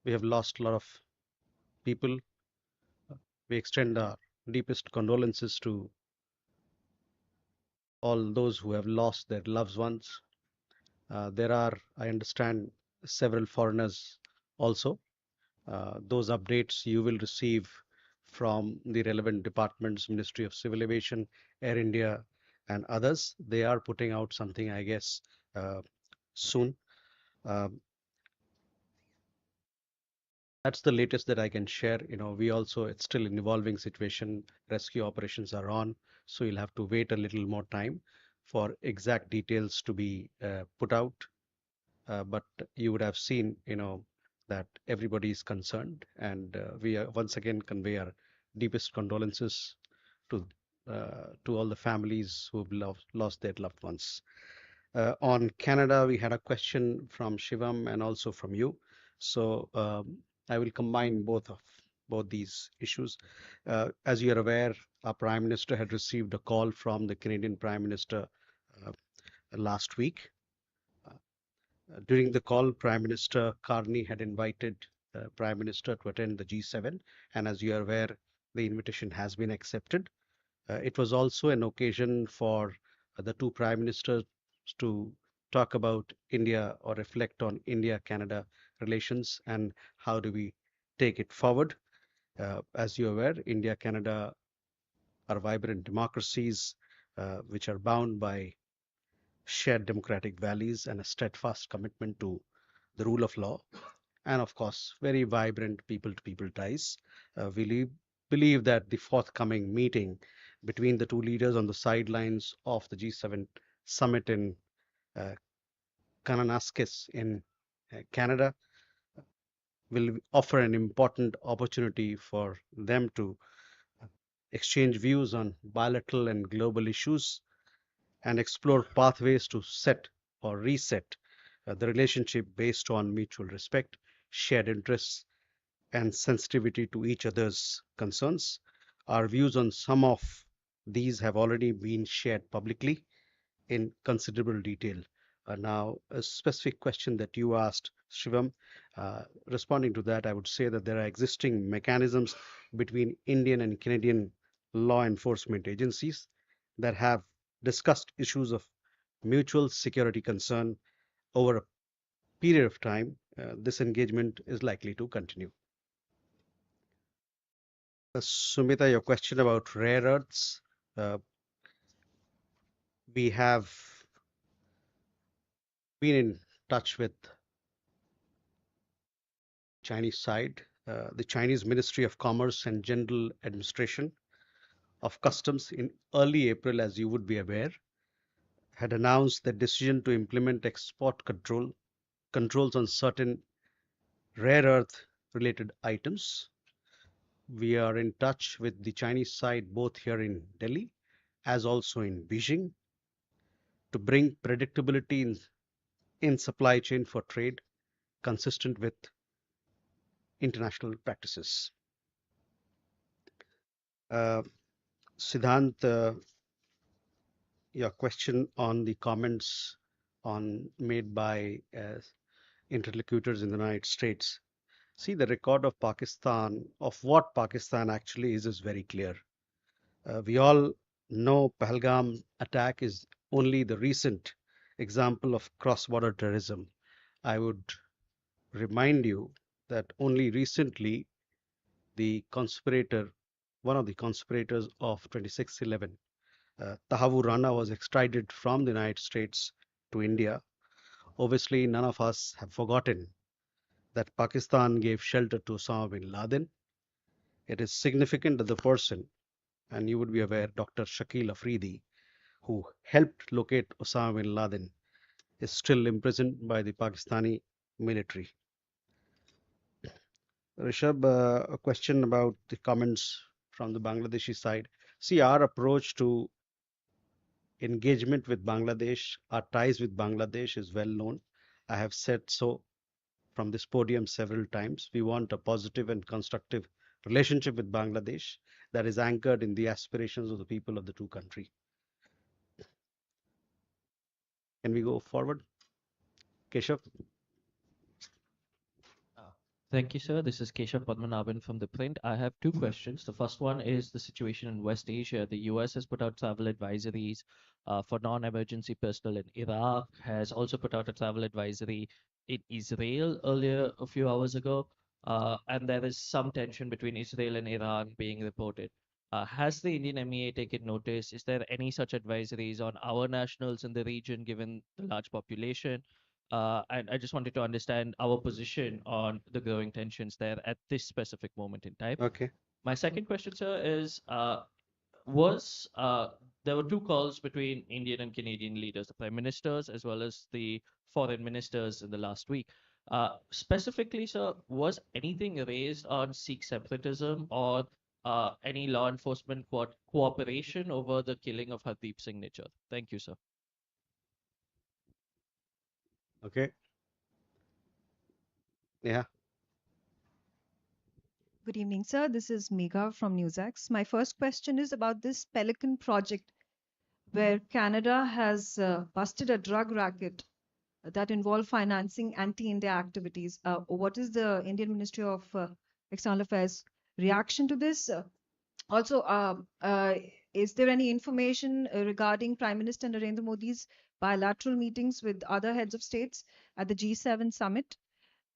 We have lost a lot of people. We extend our deepest condolences to all those who have lost their loved ones. There are, I understand, several foreigners also. Those updates you will receive from the relevant departments, Ministry of Civil Aviation, Air India, and others. They are putting out something, I guess, uh, soon. Um, that's the latest that I can share. We also, it's still an evolving situation. Rescue operations are on, so you'll have to wait a little more time for exact details to be put out. But you would have seen, that everybody is concerned, and we once again convey our deepest condolences to all the families who've lost their loved ones. On Canada, we had a question from Shivam and also from you. So I will combine both these issues. As you are aware, our Prime Minister had received a call from the Canadian Prime Minister uh, last week. During the call, Prime Minister Carney had invited Prime Minister to attend the G7, and as you are aware, the invitation has been accepted. It was also an occasion for the two prime ministers to talk about India or reflect on India-Canada relations and how do we take it forward. As you're aware, India-Canada are vibrant democracies which are bound by shared democratic values and a steadfast commitment to the rule of law, and of course, very vibrant people-to-people ties. We believe that the forthcoming meeting between the two leaders on the sidelines of the G7 summit in uh, Kananaskis in Canada will offer an important opportunity for them to exchange views on bilateral and global issues and explore pathways to set or reset the relationship based on mutual respect, shared interests, and sensitivity to each other's concerns. Our views on some of these have already been shared publicly in considerable detail. Now, a specific question that you asked, Shivam, responding to that, I would say that there are existing mechanisms between Indian and Canadian law enforcement agencies that have discussed issues of mutual security concern over a period of time. This engagement is likely to continue. Sumita, your question about rare earths. Uh, we have been in touch with Chinese side. The Chinese Ministry of Commerce and General Administration of Customs in early April, as you would be aware, had announced the decision to implement export controls on certain rare earth related items. We are in touch with the Chinese side both here in Delhi as also in Beijing to bring predictability in supply chain for trade consistent with international practices. Uh, Siddhant, your question on the comments on made by interlocutors in the United States. See, the record of Pakistan, of what Pakistan actually is very clear. We all know Pahalgam attack is only the recent example of cross-border terrorism. I would remind you that only recently the conspirator, one of the conspirators of 26/11, Tahavu Rana, was extradited from the United States to India. Obviously, none of us have forgotten that Pakistan gave shelter to Osama bin Laden. It is significant that the person, and you would be aware, Dr. Shakil Afridi, who helped locate Osama bin Laden, is still imprisoned by the Pakistani military. Rishabh, a question about the comments from the Bangladeshi side. See, our approach to engagement with Bangladesh, our ties with Bangladesh is well known. I have said so from this podium several times. We want a positive and constructive relationship with Bangladesh that is anchored in the aspirations of the people of the two countries. Can we go forward? Keshav? Thank you, sir. This is Keshav Padmanabhan from The Print. I have two questions. The first one is the situation in West Asia. The US has put out travel advisories for non-emergency personnel in Iraq, has also put out a travel advisory in Israel earlier a few hours ago. And there is some tension between Israel and Iran being reported. Has the Indian MEA taken notice? Is there any such advisories on our nationals in the region, given the large population? And I just wanted to understand our position on the growing tensions there at this specific moment in time. Okay. My second question, sir, is was there were two calls between Indian and Canadian leaders, the prime ministers as well as the foreign ministers in the last week. Specifically, sir, was anything raised on Sikh separatism or any law enforcement cooperation over the killing of Hardeep Singh Nijjar? Thank you, sir. Okay. Yeah. Good evening, sir. This is Megha from NewsX. My first question is about this Pelican project, where Canada has busted a drug racket that involved financing anti-India activities. What is the Indian Ministry of External Affairs reaction to this? Also, is there any information regarding Prime Minister Narendra Modi's bilateral meetings with other heads of states at the G7 summit?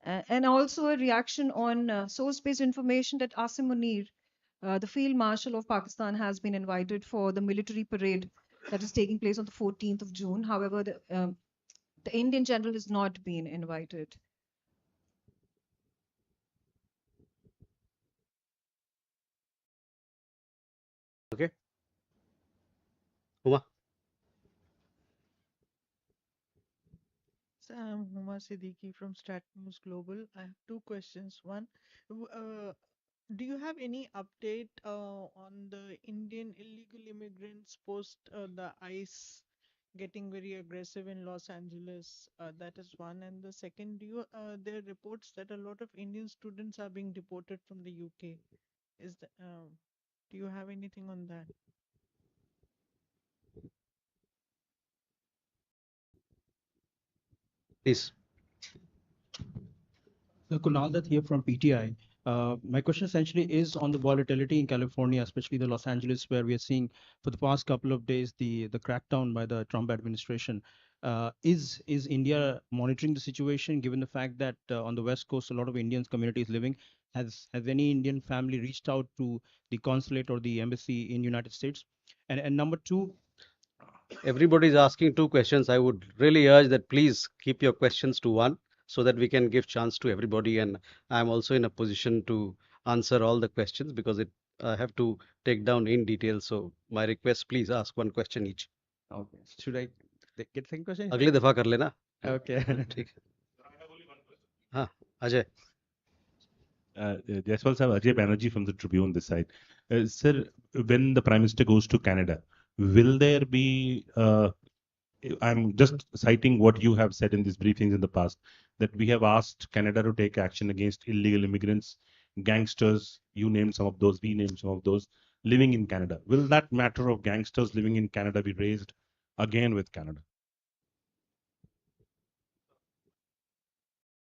And also a reaction on source-based information that Asim Munir, the Field Marshal of Pakistan, has been invited for the military parade that is taking place on the 14th of June. However, the Indian general has not been invited. Okay. Uma. So I'm Huma Siddiqui from Stat News Global. I have two questions. One, do you have any update on the Indian illegal immigrants post the ICE getting very aggressive in Los Angeles? That is one. And the second, there are reports that a lot of Indian students are being deported from the UK. Do you have anything on that? Please. So Kunal Dutt here from PTI. My question essentially is on the volatility in California, especially the Los Angeles, where we are seeing for the past couple of days the crackdown by the Trump administration. Is India monitoring the situation, given the fact that on the West Coast a lot of Indian community is living? Has any Indian family reached out to the consulate or the embassy in United States? And number two, Everybody's asking two questions. I would really urge that please keep your questions to one so that we can give chance to everybody. And I'm also in a position to answer all the questions because I have to take down in detail. So my request, please ask one question each. okay, should I get second question? अगली दफा कर लेना. Okay. ठीक. हाँ, Ajay. Jaiswal Sahib, Ajay Banerjee from the Tribune this side. Sir, when the Prime Minister goes to Canada, will there be, I'm just citing what you have said in these briefings in the past, that we have asked Canada to take action against illegal immigrants, gangsters, you named some of those, we named some of those, living in Canada. Will that matter of gangsters living in Canada be raised again with Canada?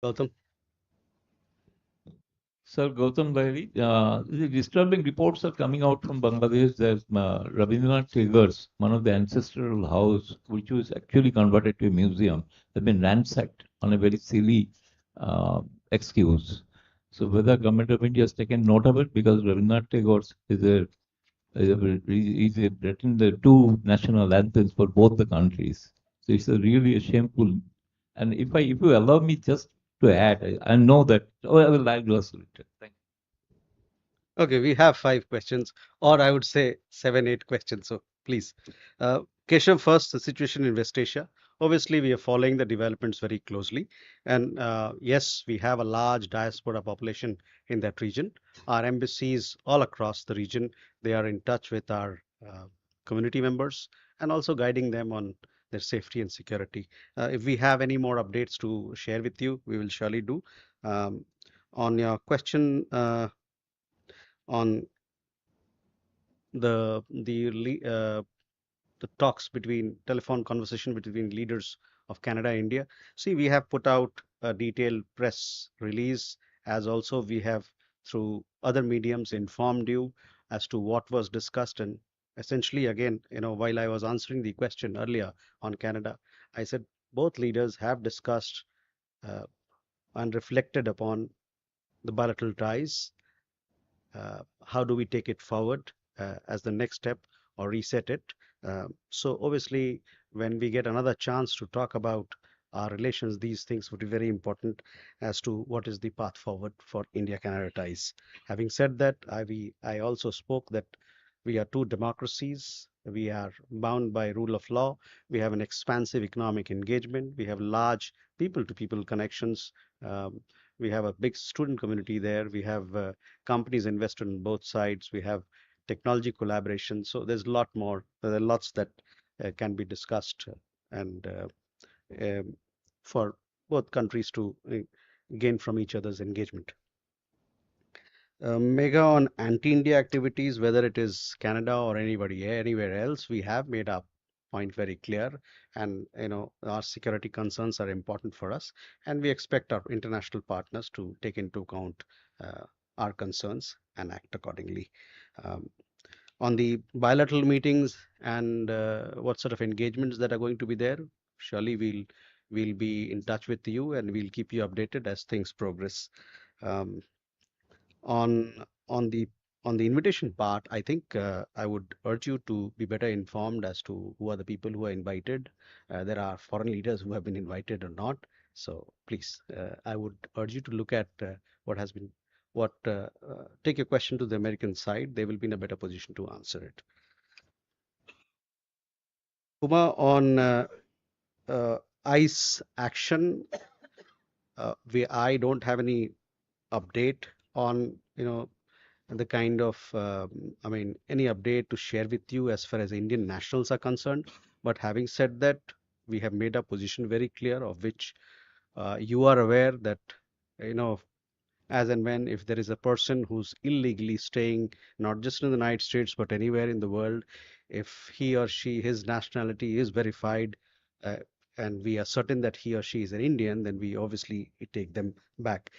Gautam. Sir Gautam Bahri, the disturbing reports are coming out from Bangladesh that Rabindranath Tagore's, one of the ancestral house, which was actually converted to a museum, has been ransacked on a very silly excuse. So whether government of India has taken note of it, because Rabindranath Tagore he's written the two national anthems for both the countries. So it's a really a shameful. And if you allow me just to add, I know that. Oh, I will like to thank you. Okay, we have 5 questions, or I would say 7, 8 questions. So please, Keshav, first, the situation in West Asia. Obviously, we are following the developments very closely, and yes, we have a large diaspora population in that region. Our embassies all across the region, they are in touch with our community members and also guiding them on their safety and security. If we have any more updates to share with you, we will surely do. Um, on your question on the the talks between telephone conversation between leaders of Canada and India. See, we have put out a detailed press release as also we have through other mediums informed you as to what was discussed. And essentially, again, while I was answering the question earlier on Canada, I said both leaders have discussed uh, and reflected upon the bilateral ties. How do we take it forward as the next step or reset it? So obviously, when we get another chance to talk about our relations, these things would be very important as to what is the path forward for India-Canada ties. Having said that, I also spoke that we are two democracies. We are bound by rule of law. We have an expansive economic engagement. We have large people-to-people connections. Um, we have a big student community there. We have companies invested on both sides. We have technology collaboration. So there's a lot more. There are lots that can be discussed and um, for both countries to gain from each other's engagement. Mega on anti-India activities, whether it is Canada or anywhere else, we have made our point very clear, and our security concerns are important for us, and we expect our international partners to take into account uh, our concerns and act accordingly. Um, on the bilateral meetings and what sort of engagements that are going to be there, surely we'll be in touch with you and we'll keep you updated as things progress. Um, on on the on the invitation part, I think I would urge you to be better informed as to who are the people who are invited. There are foreign leaders who have been invited or not. So please, I would urge you to look at what has been what take your question to the American side. They will be in a better position to answer it. Kuma, on ICE action, I don't have any update on the kind of any update to share with you as far as Indian nationals are concerned. But having said that, we have made our position very clear, of which you are aware that you know as and when if there is a person who's illegally staying not just in the United States but anywhere in the world, if he or she his nationality is verified, uh, and we are certain that he or she is an Indian, then we obviously take them back.